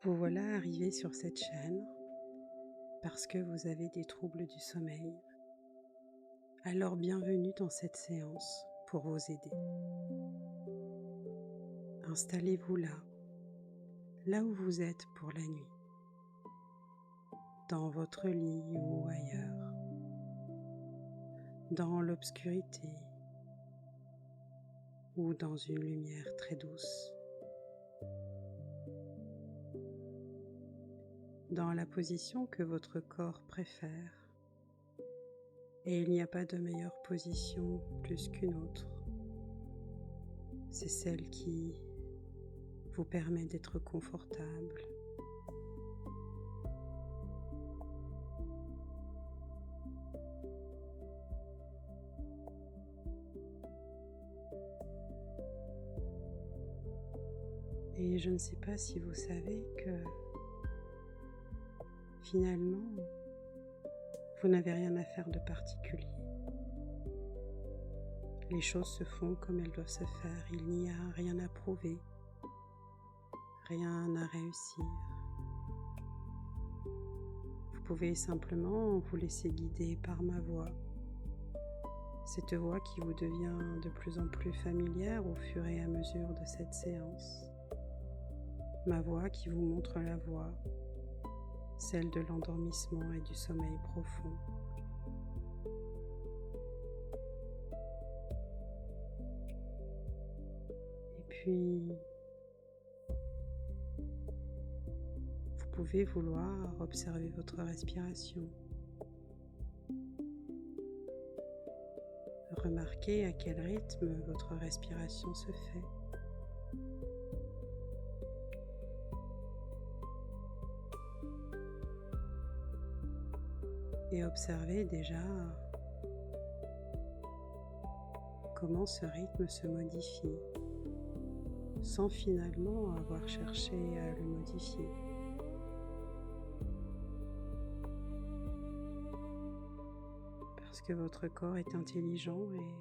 Vous voilà arrivé sur cette chaîne parce que vous avez des troubles du sommeil. Alors bienvenue dans cette séance pour vous aider. Installez-vous là où vous êtes pour la nuit, dans votre lit ou ailleurs, dans l'obscurité ou dans une lumière très douce, dans la position que votre corps préfère. Et il n'y a pas de meilleure position plus qu'une autre. C'est celle qui vous permet d'être confortable. Et je ne sais pas si vous savez que finalement, vous n'avez rien à faire de particulier. Les choses se font comme elles doivent se faire. Il n'y a rien à prouver, rien à réussir. Vous pouvez simplement vous laisser guider par ma voix. Cette voix qui vous devient de plus en plus familière au fur et à mesure de cette séance. Ma voix qui vous montre la voie, celle de l'endormissement et du sommeil profond. Et puis, vous pouvez vouloir observer votre respiration. Remarquez à quel rythme votre respiration se fait. Et observez déjà comment ce rythme se modifie, sans finalement avoir cherché à le modifier. Parce que votre corps est intelligent et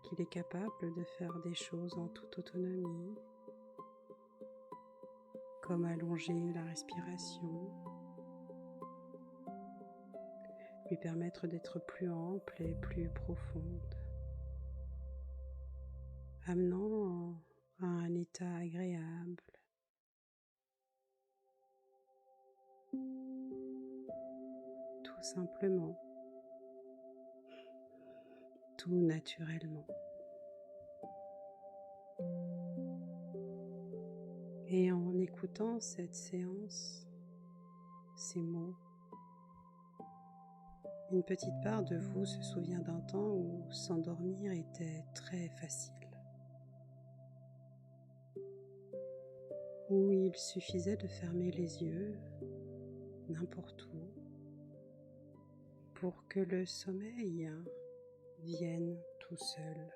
qu'il est capable de faire des choses en toute autonomie, comme allonger la respiration, lui permettre d'être plus ample et plus profonde, amenant à un état agréable, tout simplement, tout naturellement. Et en écoutant cette séance, ces mots, une petite part de vous se souvient d'un temps où s'endormir était très facile, où il suffisait de fermer les yeux n'importe où pour que le sommeil vienne tout seul,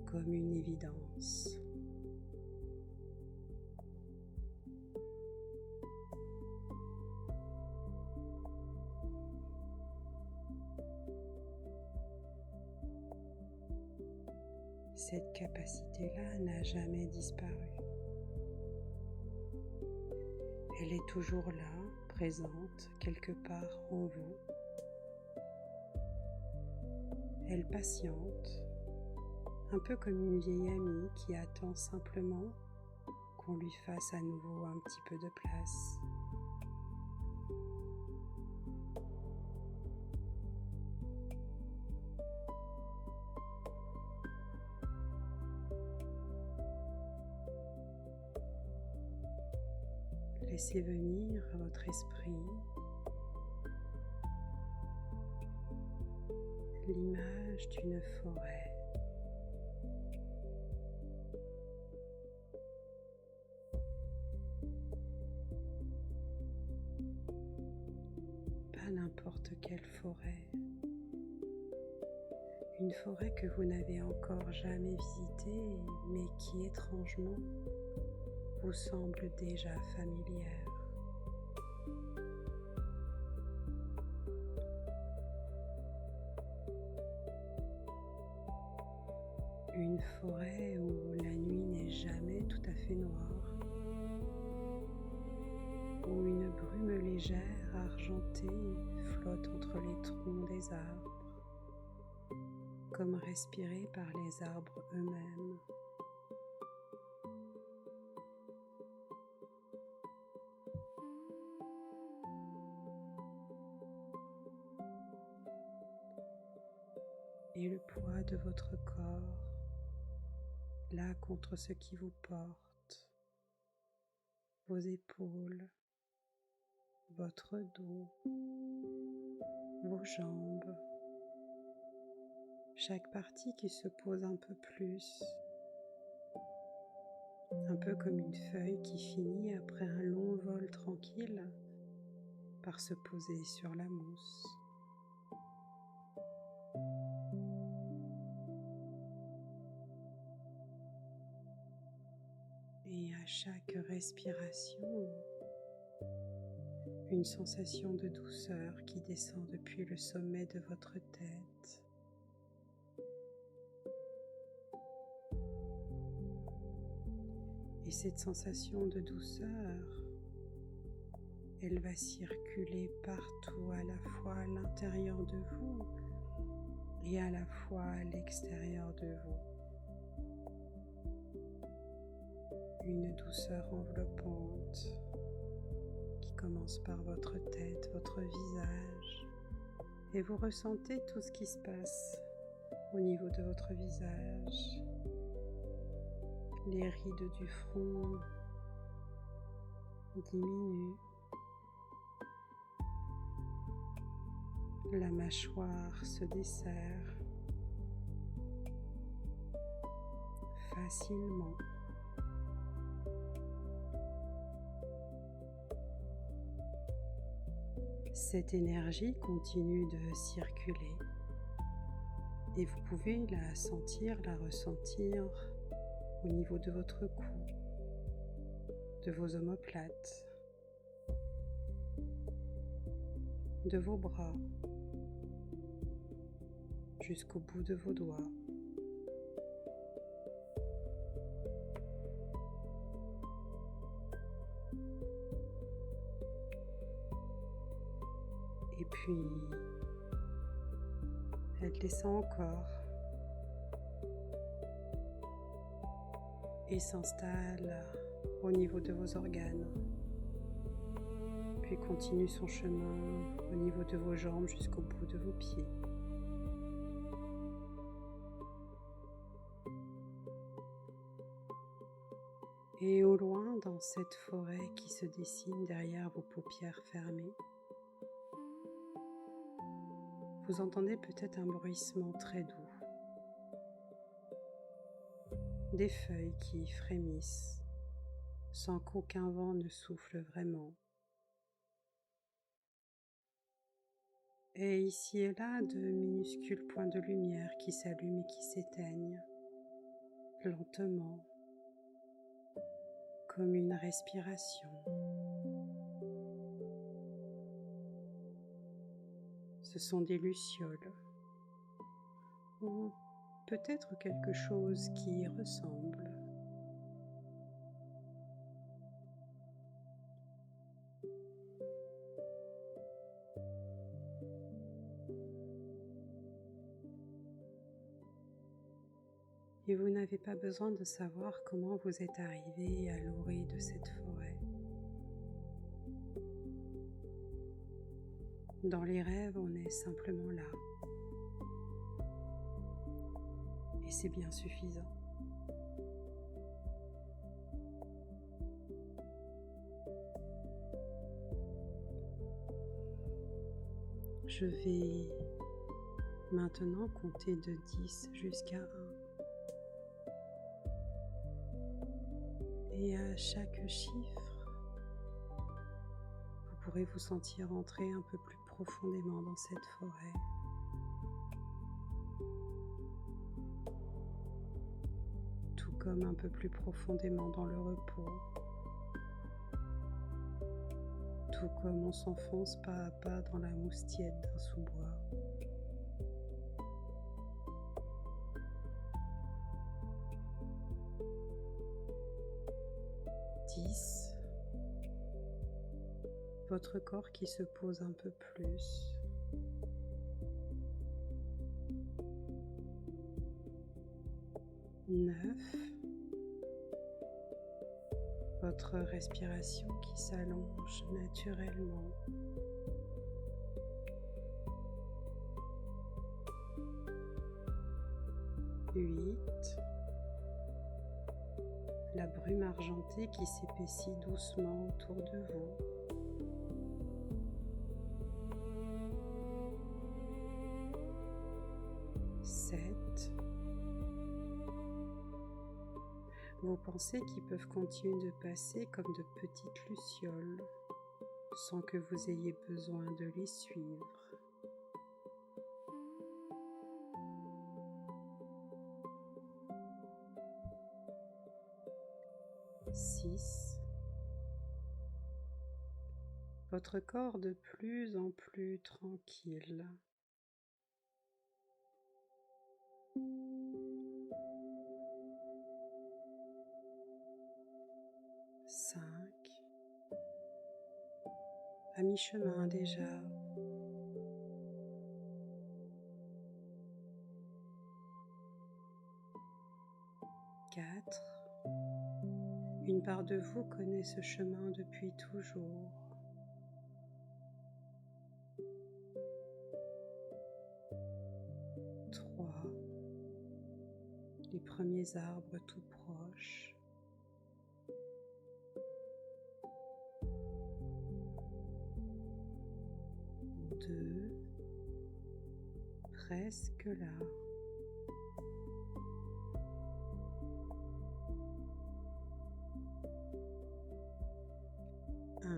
comme une évidence. Cette capacité-là n'a jamais disparu. Elle est toujours là, présente quelque part en vous. Elle patiente, un peu comme une vieille amie qui attend simplement qu'on lui fasse à nouveau un petit peu de place. Laissez venir à votre esprit l'image d'une forêt. Pas n'importe quelle forêt. Une forêt que vous n'avez encore jamais visitée, mais qui étrangement vous semble déjà familière. Une forêt où la nuit n'est jamais tout à fait fait noir, où une brume légère argentée flotte entre les troncs des arbres, comme respirée par les arbres eux-mêmes. Et le poids de votre corps, là contre ce qui vous porte, vos épaules, votre dos, vos jambes, chaque partie qui se pose un peu plus, un peu comme une feuille qui finit après un long vol tranquille par se poser sur la mousse. Et à chaque respiration, une sensation de douceur qui descend depuis le sommet de votre tête. Et cette sensation de douceur, elle va circuler partout, à la fois à l'intérieur de vous et à la fois à l'extérieur de vous. Une douceur enveloppante qui commence par votre tête, votre visage, et vous ressentez tout ce qui se passe au niveau de votre visage. Les rides du front diminuent, la mâchoire se desserre facilement. Cette énergie continue de circuler et vous pouvez la sentir, la ressentir au niveau de votre cou, de vos omoplates, de vos bras, jusqu'au bout de vos doigts. Et puis, elle descend encore et s'installe au niveau de vos organes, puis continue son chemin au niveau de vos jambes jusqu'au bout de vos pieds. Et au loin, dans cette forêt qui se dessine derrière vos paupières fermées, vous entendez peut-être un bruissement très doux, des feuilles qui frémissent sans qu'aucun vent ne souffle vraiment. Et ici et là, de minuscules points de lumière qui s'allument et qui s'éteignent lentement, comme une respiration. Ce sont des lucioles, ou peut-être quelque chose qui y ressemble. Et vous n'avez pas besoin de savoir comment vous êtes arrivé à l'orée de cette forêt. Dans les rêves, on est simplement là. Et c'est bien suffisant. Je vais maintenant compter de 10 jusqu'à 1. Et à chaque chiffre, vous pourrez vous sentir entrer un peu plus profondément dans cette forêt. Tout comme un peu plus profondément dans le repos. Tout comme on s'enfonce pas à pas dans la mousse tiède d'un sous-bois. 6. Votre corps qui se pose un peu plus. 9. Votre respiration qui s'allonge naturellement. 8. La brume argentée qui s'épaissit doucement autour de vous. 7. Vos pensées qui peuvent continuer de passer comme de petites lucioles, sans que vous ayez besoin de les suivre. 6. Votre corps de plus en plus tranquille. 5. À mi-chemin déjà. 4. Une part de vous connaît ce chemin depuis toujours. 3. Les premiers arbres tout proches. 2. Presque là. 1.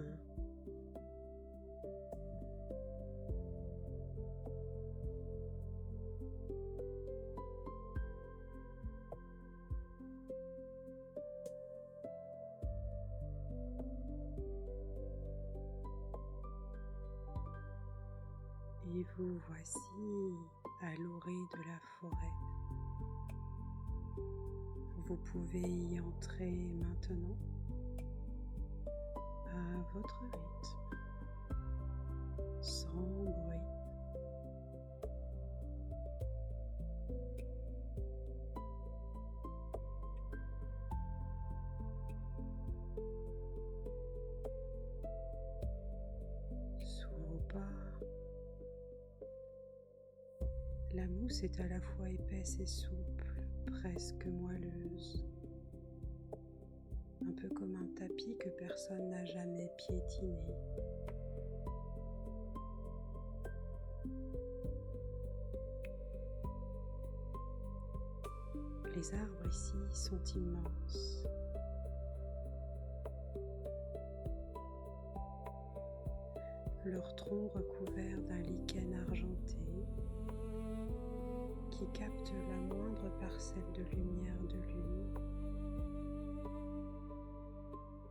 Et vous voici à l'orée de la forêt. Vous pouvez y entrer maintenant à votre rythme, sans bruit. Sous vos pas, la mousse est à la fois épaisse et souple, presque moelleuse, un peu comme un tapis que personne n'a jamais piétiné. Les arbres ici sont immenses. Leurs troncs recouverts d'un lichen argenté qui capte la moindre parcelle de lumière de lune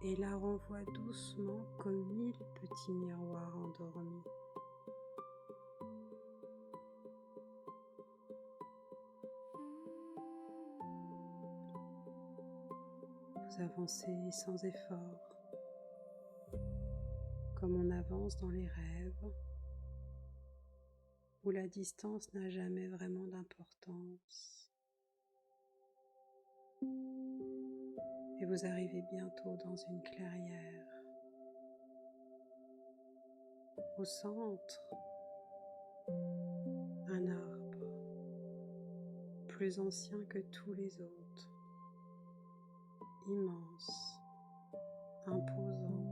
et la renvoie doucement comme 1000 petits miroirs endormis. Vous avancez sans effort, comme on avance dans les rêves, où la distance n'a jamais vraiment d'importance. Et vous arrivez bientôt dans une clairière. Au centre, un arbre, plus ancien que tous les autres, immense, imposant.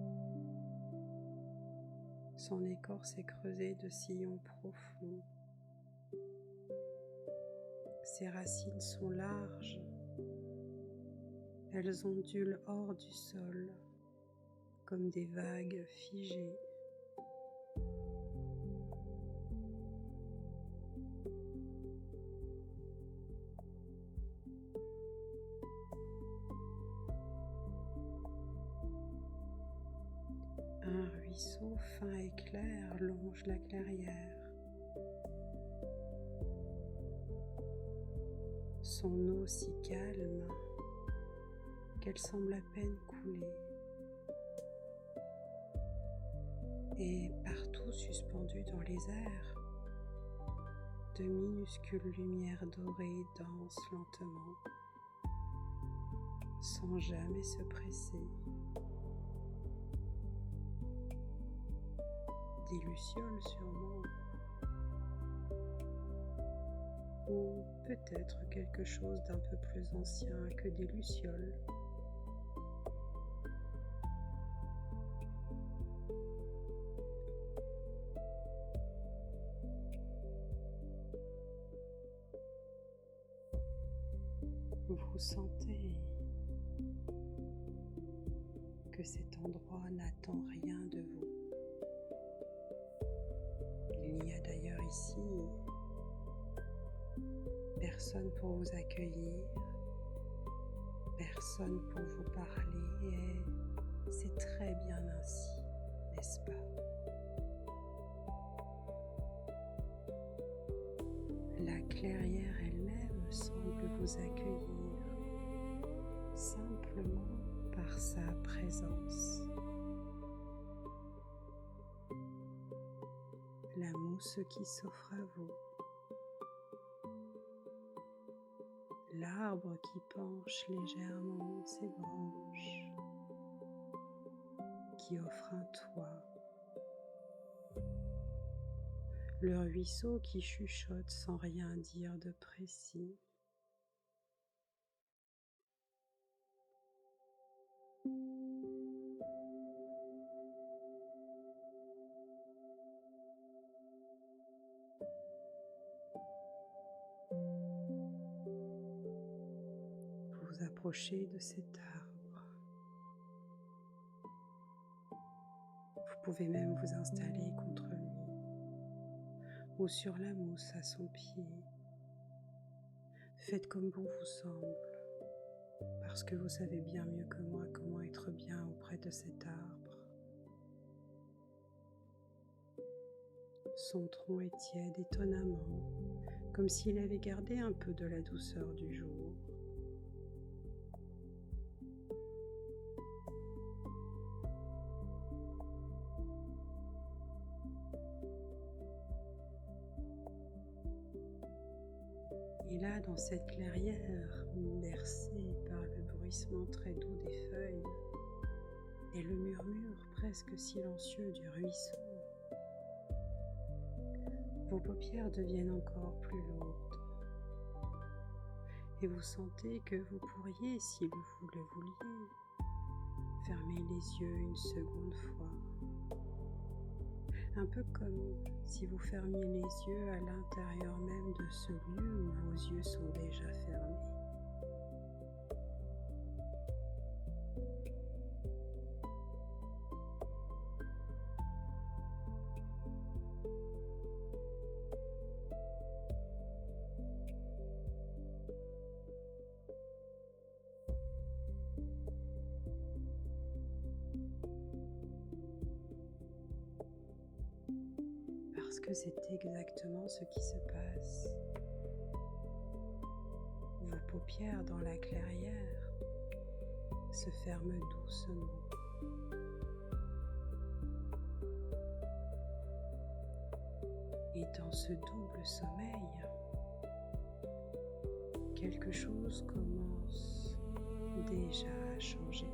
Son écorce est creusée de sillons profonds. Ses racines sont larges. Elles ondulent hors du sol, comme des vagues figées. Un ruisseau fin et clair longe la clairière. Son eau si calme qu'elle semble à peine couler. Et partout suspendus dans les airs, de minuscules lumières dorées dansent lentement, sans jamais se presser. Des lucioles sûrement, ou peut-être quelque chose d'un peu plus ancien que des lucioles. Vous sentez que cet endroit n'attend rien de vous. Il n'y a d'ailleurs ici personne pour vous accueillir, personne pour vous parler, et c'est très bien ainsi, n'est-ce pas? La clairière elle-même semble vous accueillir simplement par sa présence. La mousse qui s'offre à vous, l'arbre qui penche légèrement ses branches, qui offre un toit, le ruisseau qui chuchote sans rien dire de précis. Vous approchez de cet arbre. Vous pouvez même vous installer contre lui ou sur la mousse à son pied. Faites comme bon vous semble, parce que vous savez bien mieux que moi comment être bien auprès de cet arbre. Son tronc est tiède étonnamment, comme s'il avait gardé un peu de la douceur du jour. Et là, dans cette clairière, bercée par le bruissement très doux des feuilles et le murmure presque silencieux du ruisseau, vos paupières deviennent encore plus lourdes et vous sentez que vous pourriez, si vous le vouliez, fermer les yeux une seconde fois. Un peu comme si vous fermiez les yeux à l'intérieur même de ce lieu où vos yeux sont déjà fermés. Parce que c'est exactement ce qui se passe. Vos paupières dans la clairière se ferment doucement. Et dans ce double sommeil, quelque chose commence déjà à changer.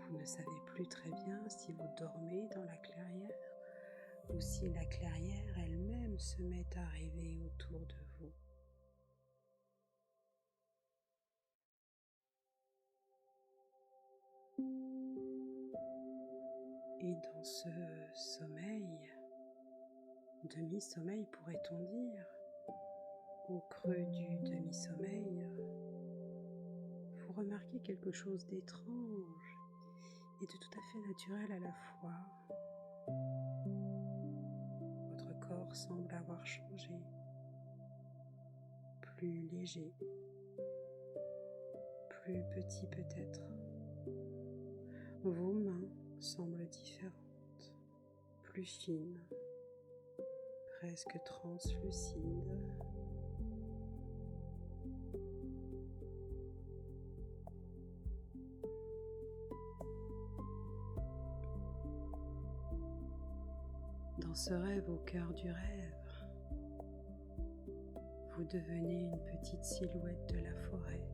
Vous ne savez plus très bien si vous dormez dans la clairière ou si la clairière elle-même se met à rêver autour de vous. Et dans ce sommeil, demi-sommeil pourrait-on dire, au creux du demi-sommeil, vous remarquez quelque chose d'étrange et de tout à fait naturel à la fois. Votre corps semble avoir changé, plus léger, plus petit peut-être. Vos mains semble différente, plus fine, presque translucide. Dans ce rêve au cœur du rêve, vous devenez une petite silhouette de la forêt.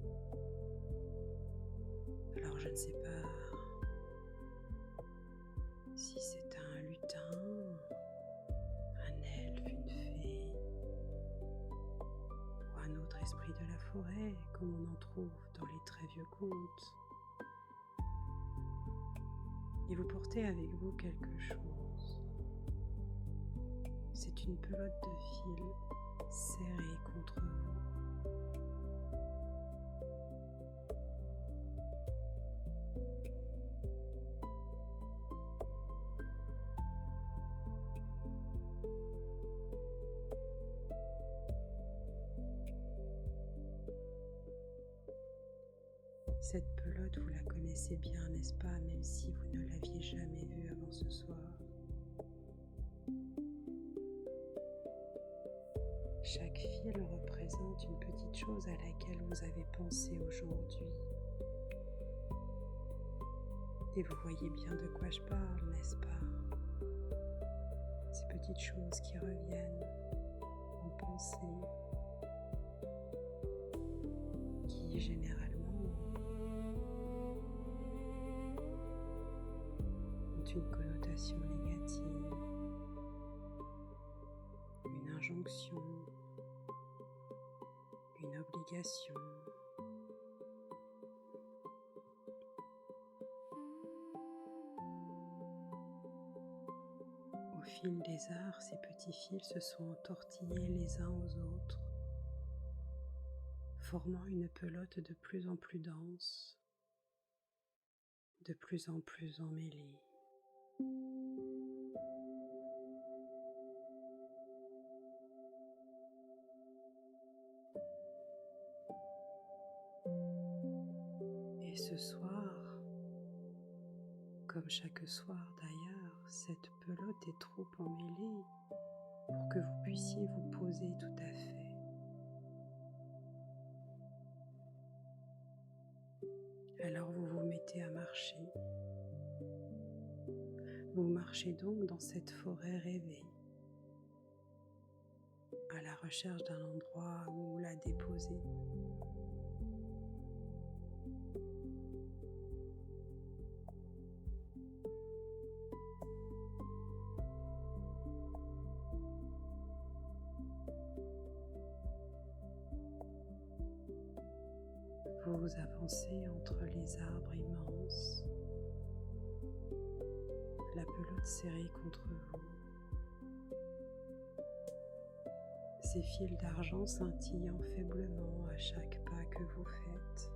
Alors je ne sais pas si c'est un lutin, un elfe, une fée ou un autre esprit de la forêt comme on en trouve dans les très vieux contes. Et vous portez avec vous quelque chose. C'est une pelote de fil serrée contre vous. Cette pelote, vous la connaissez bien, n'est-ce pas, même si vous ne l'aviez jamais vue avant ce soir. Chaque fil représente une petite chose à laquelle vous avez pensé aujourd'hui. Et vous voyez bien de quoi je parle, n'est-ce pas? Ces petites choses qui reviennent en pensée, qui généralement ont une connotation négative, une injonction, une obligation. Au fil des arts, ces petits fils se sont entortillés les uns aux autres, formant une pelote de plus en plus dense, de plus en plus emmêlée. Et ce soir, comme chaque soir d'ailleurs, cette pelote est trop emmêlée pour que vous puissiez vous poser tout à fait. Alors vous vous mettez à marcher. Vous marchez donc dans cette forêt rêvée, à la recherche d'un endroit où la déposer. Vous avancez entre les arbres immenses, la pelote serrée contre vous, ces fils d'argent scintillant faiblement à chaque pas que vous faites.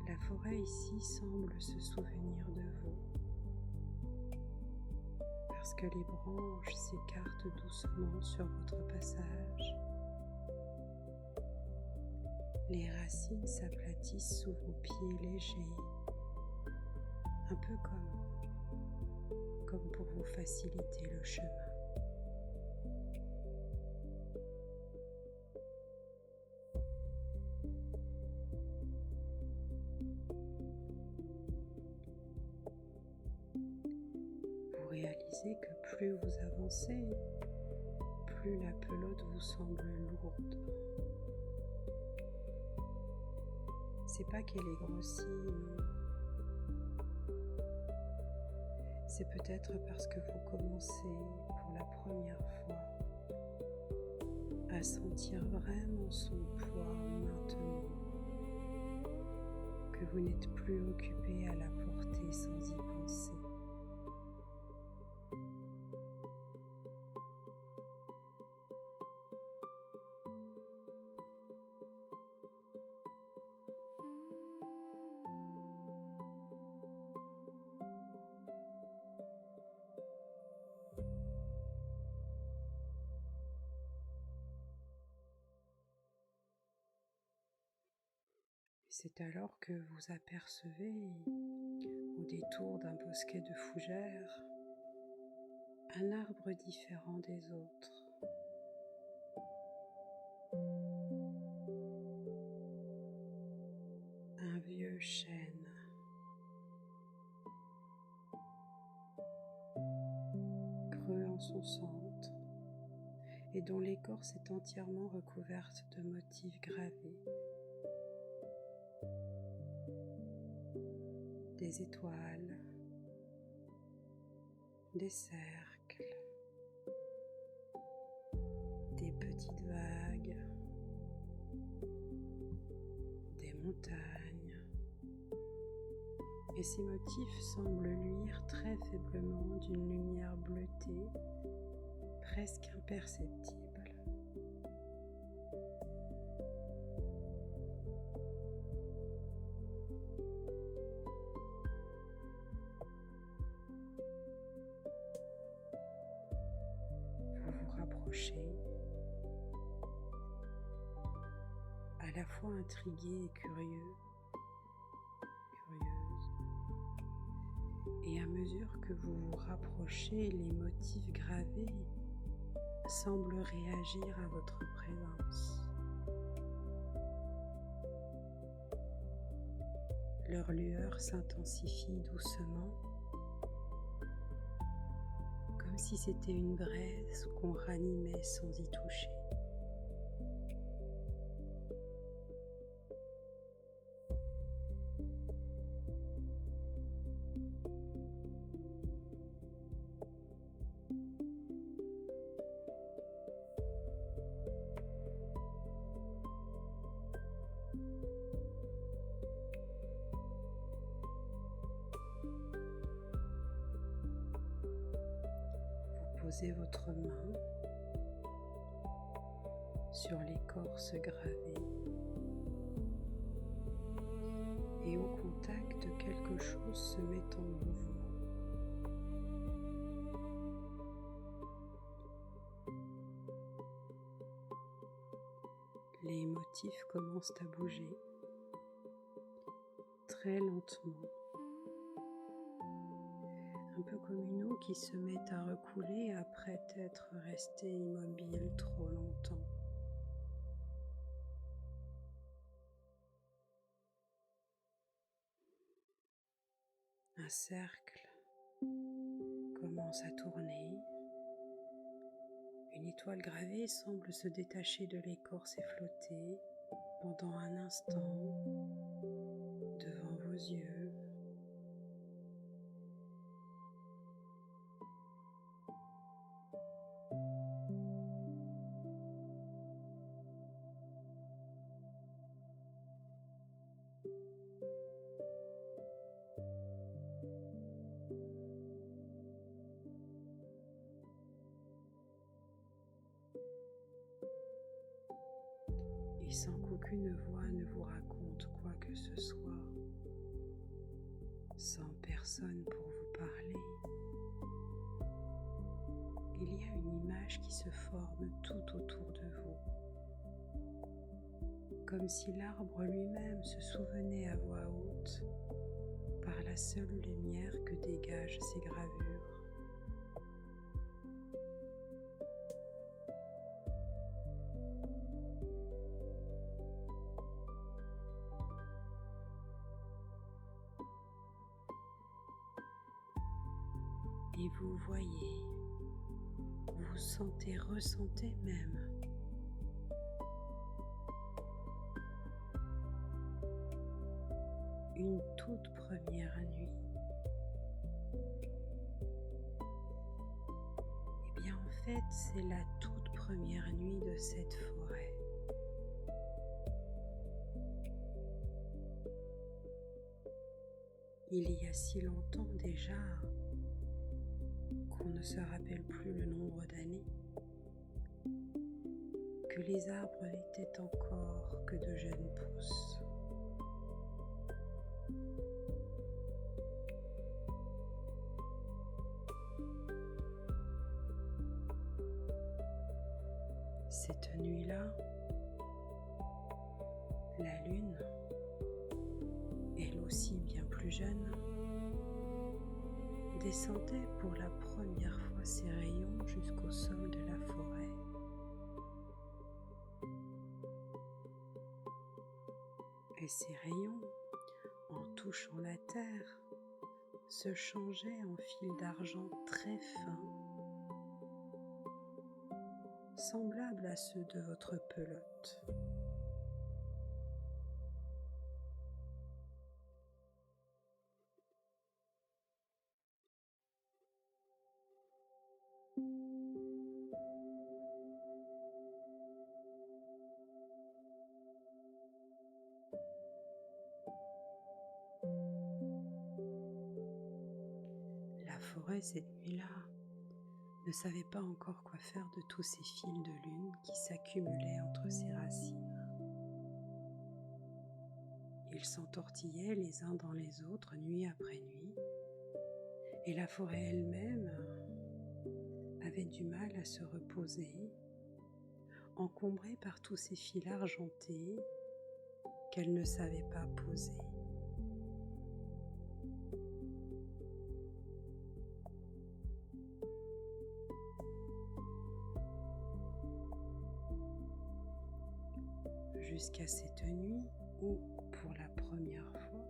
La forêt ici semble se souvenir de vous, parce que les branches s'écartent doucement sur votre passage. Les racines s'aplatissent sous vos pieds légers, un peu comme pour vous faciliter le chemin. Vous réalisez que plus vous avancez, plus la pelote vous semble lourde. C'est pas qu'elle est grossie, c'est peut-être parce que vous commencez pour la première fois à sentir vraiment son poids maintenant, que vous n'êtes plus occupé à la porter sans y penser. C'est alors que vous apercevez, au détour d'un bosquet de fougères, un arbre différent des autres. Un vieux chêne, creux en son centre, et dont l'écorce est entièrement recouverte de motifs gravés. Des étoiles, des cercles, des petites vagues, des montagnes. Et ces motifs semblent luire très faiblement d'une lumière bleutée, presque imperceptible. Vous vous rapprochez, à la fois intrigué et curieuse, et à mesure que vous vous rapprochez, les motifs gravés semblent réagir à votre présence. Leur lueur s'intensifie doucement, comme si c'était une braise qu'on ranimait sans y toucher. Posez votre main sur l'écorce gravée et au contact, quelque chose se met en mouvement. Les motifs commencent à bouger très lentement, un peu comme une eau qui se met à recouler après être restée immobile trop longtemps. Un cercle commence à tourner. Une étoile gravée semble se détacher de l'écorce et flotter pendant un instant devant vos yeux. Et sans qu'aucune voix ne vous raconte quoi que ce soit, sans personne pour vous parler, il y a une image qui se forme tout autour de vous, comme si l'arbre lui-même se souvenait à voix haute par la seule lumière que dégagent ces gravures. Et vous voyez, vous sentez, ressentez même une toute première nuit. Eh bien en fait, c'est la toute première nuit de cette forêt. Il y a si longtemps déjà qu'on ne se rappelle plus le nombre d'années, que les arbres n'étaient encore que de jeunes pousses. Cette nuit-là, la lune, elle aussi bien plus jeune, descendait pour la première fois ses rayons jusqu'au sol de la forêt. Et ces rayons, en touchant la terre, se changeaient en fils d'argent très fins, semblables à ceux de votre pelote. La forêt, cette nuit-là, ne savait pas encore quoi faire de tous ces fils de lune qui s'accumulaient entre ses racines. Ils s'entortillaient les uns dans les autres nuit après nuit, et la forêt elle-même avait du mal à se reposer, encombrée par tous ces fils argentés qu'elle ne savait pas poser. Jusqu'à cette nuit où, pour la première fois,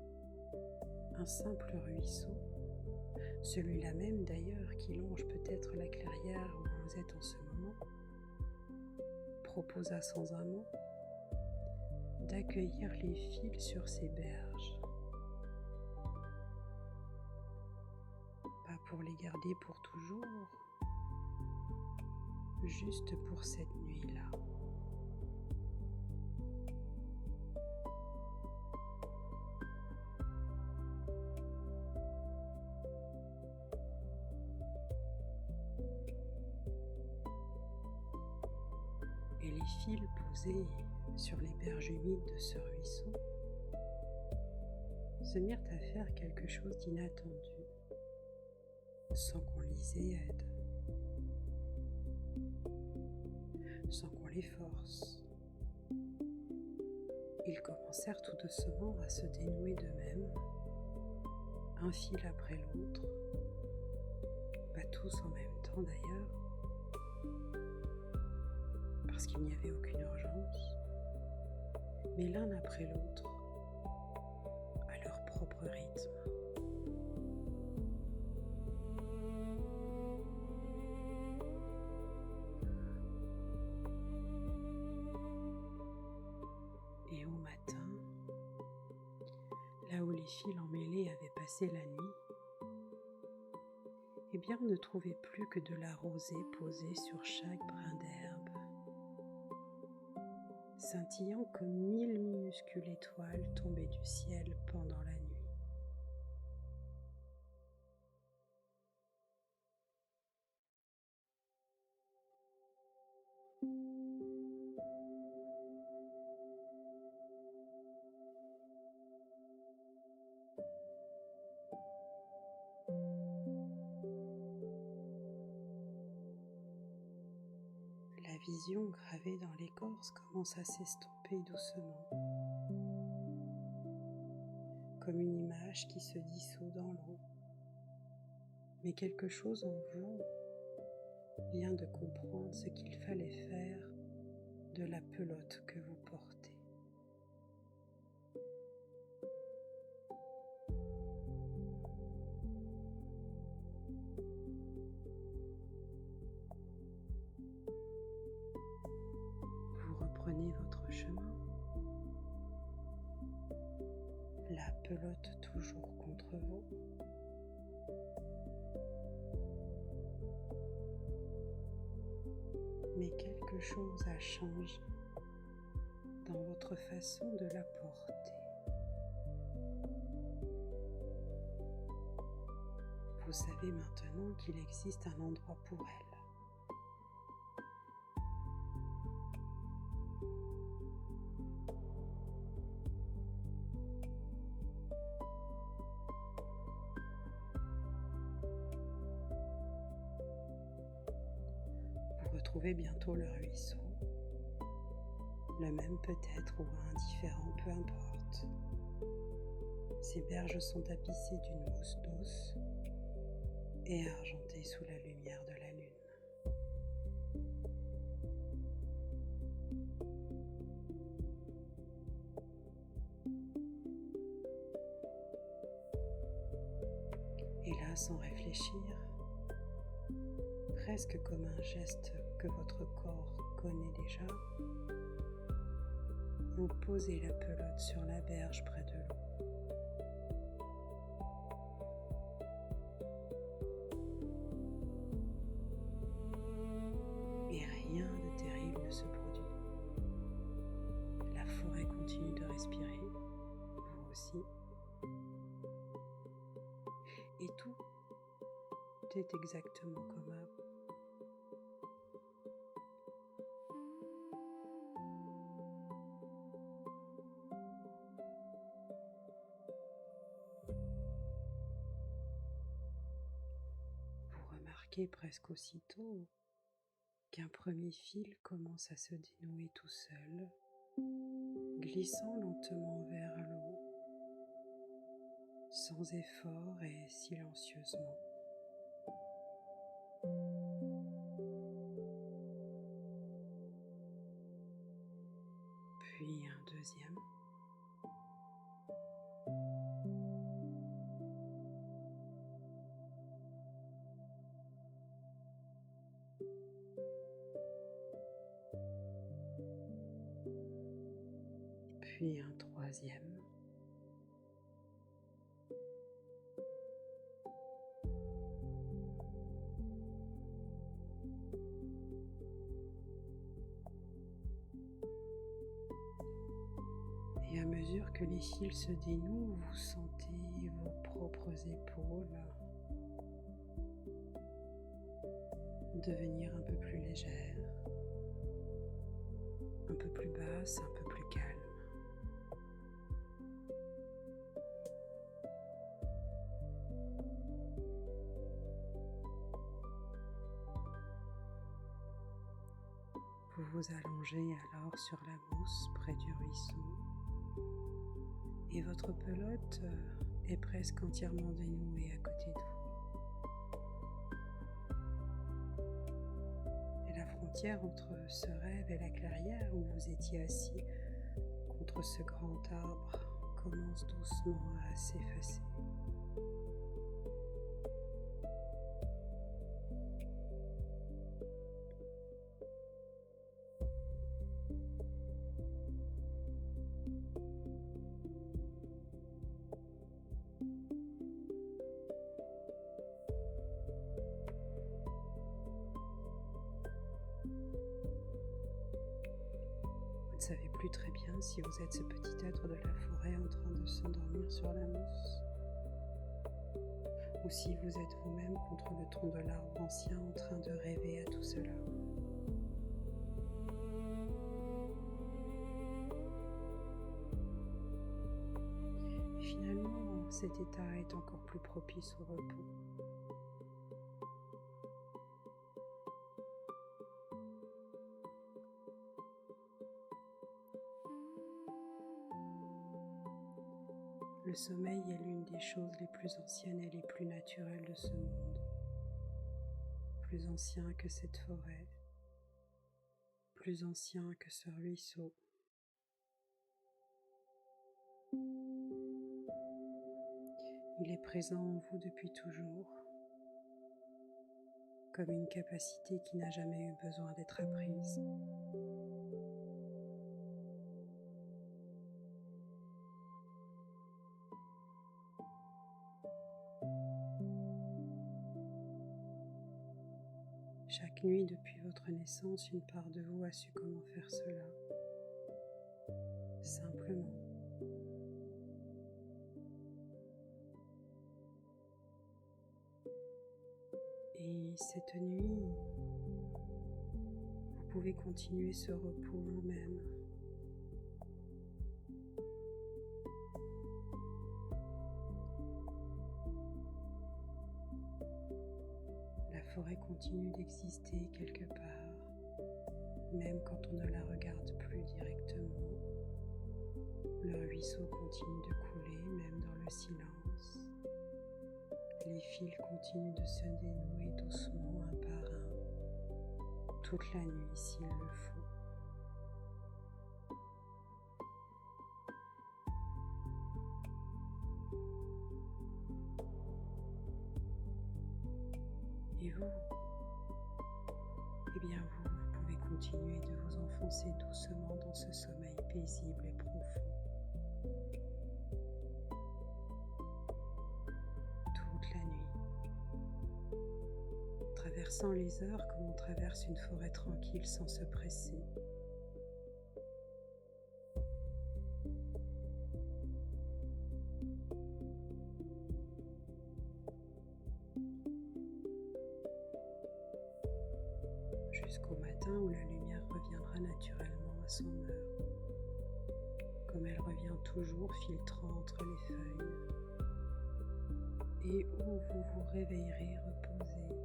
un simple ruisseau, celui-là même d'ailleurs qui longe peut-être la clairière où vous êtes en ce moment, proposa sans un mot d'accueillir les fils sur ses berges. Pas pour les garder pour toujours, juste pour cette nuit-là. Et les fils posés sur les berges humides de ce ruisseau se mirent à faire quelque chose d'inattendu, sans qu'on les y aide, sans qu'on les force. Ils commencèrent tout doucement à se dénouer d'eux-mêmes, un fil après l'autre, pas tous en même temps d'ailleurs, parce qu'il n'y avait aucune urgence, mais l'un après l'autre, à leur propre rythme. Et au matin, là où les fils emmêlés avaient passé la nuit, eh bien on ne trouvait plus que de la rosée posée sur chaque brin d'herbe, scintillant comme 1000 minuscules étoiles tombées du ciel pendant la nuit. La vision gravée dans l'écorce commence à s'estomper doucement, comme une image qui se dissout dans l'eau. Mais quelque chose en vous vient de comprendre ce qu'il fallait faire de la pelote que vous portez. Vous reprenez votre chemin, la pelote toujours contre vous. Mais quelque chose a changé dans votre façon de la porter. Vous savez maintenant qu'il existe un endroit pour elle. Vous retrouvez bientôt le ruisseau, le même peut-être ou indifférent, peu importe. Ces berges sont tapissées d'une mousse douce et argentées sous la lumière de la lune. Et là, sans réfléchir, presque comme un geste que votre corps connaît déjà, vous posez la pelote sur la berge près de l'eau. Et rien de terrible ne se produit. La forêt continue de respirer, vous aussi. Et tout est exactement comme avant. Vous remarquez presque aussitôt qu'un premier fil commence à se dénouer tout seul, glissant lentement vers l'eau, sans effort et silencieusement. Puis un deuxième. Puis un troisième. Et à mesure que les fils se dénouent, vous sentez vos propres épaules devenir un peu plus légères, un peu plus basses, un peu plus calmes. Vous vous allongez alors sur la mousse près du ruisseau et votre pelote est presque entièrement dénouée à côté de vous. Et la frontière entre ce rêve et la clairière où vous étiez assis contre ce grand arbre commence doucement à s'effacer. Vous ne savez plus très bien si vous êtes ce petit être de la forêt en train de s'endormir sur la mousse, ou si vous êtes vous-même contre le tronc de l'arbre ancien en train de rêver à tout cela. Et finalement, cet état est encore plus propice au repos. Le sommeil est l'une des choses les plus anciennes et les plus naturelles de ce monde, plus ancien que cette forêt, plus ancien que ce ruisseau. Il est présent en vous depuis toujours, comme une capacité qui n'a jamais eu besoin d'être apprise. Chaque nuit depuis votre naissance, une part de vous a su comment faire cela, simplement. Et cette nuit, vous pouvez continuer ce repos vous-même. La forêt continue d'exister quelque part, même quand on ne la regarde plus directement. Le ruisseau continue de couler même dans le silence. Les fils continuent de se dénouer doucement un par un, toute la nuit s'il le faut. Et vous, eh bien vous pouvez continuer de vous enfoncer doucement dans ce sommeil paisible et profond. Toute la nuit, traversant les heures comme on traverse une forêt tranquille sans se presser. Jusqu'au matin où la lumière reviendra naturellement à son heure, comme elle revient toujours filtrant entre les feuilles, et où vous vous réveillerez reposé,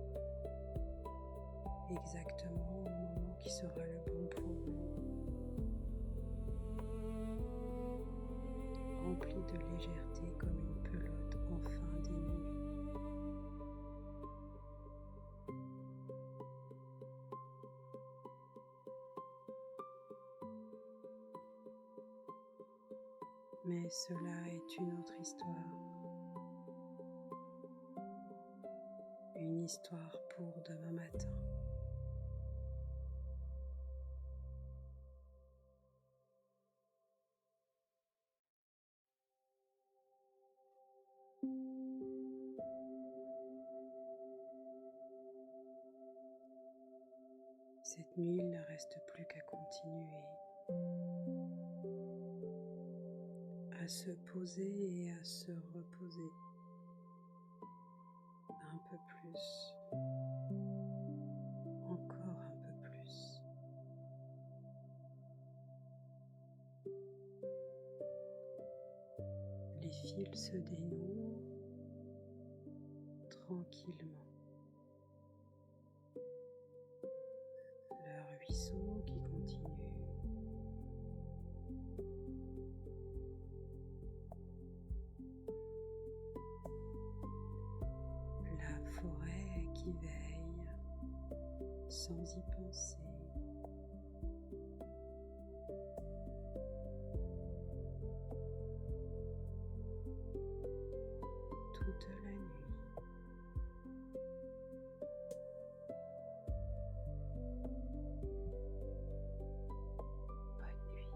exactement au moment qui sera le bon pour vous, rempli de légèreté comme une pelote enfin dénouée. Mais cela est une autre histoire. Une histoire pour demain matin. Cette nuit, il ne reste plus qu'à continuer, à se poser et à se reposer un peu plus, encore un peu plus. Les fils se dénouent tranquillement. Le ruisseau qui continue. La forêt qui veille sans y penser. Toute la nuit. Bonne nuit.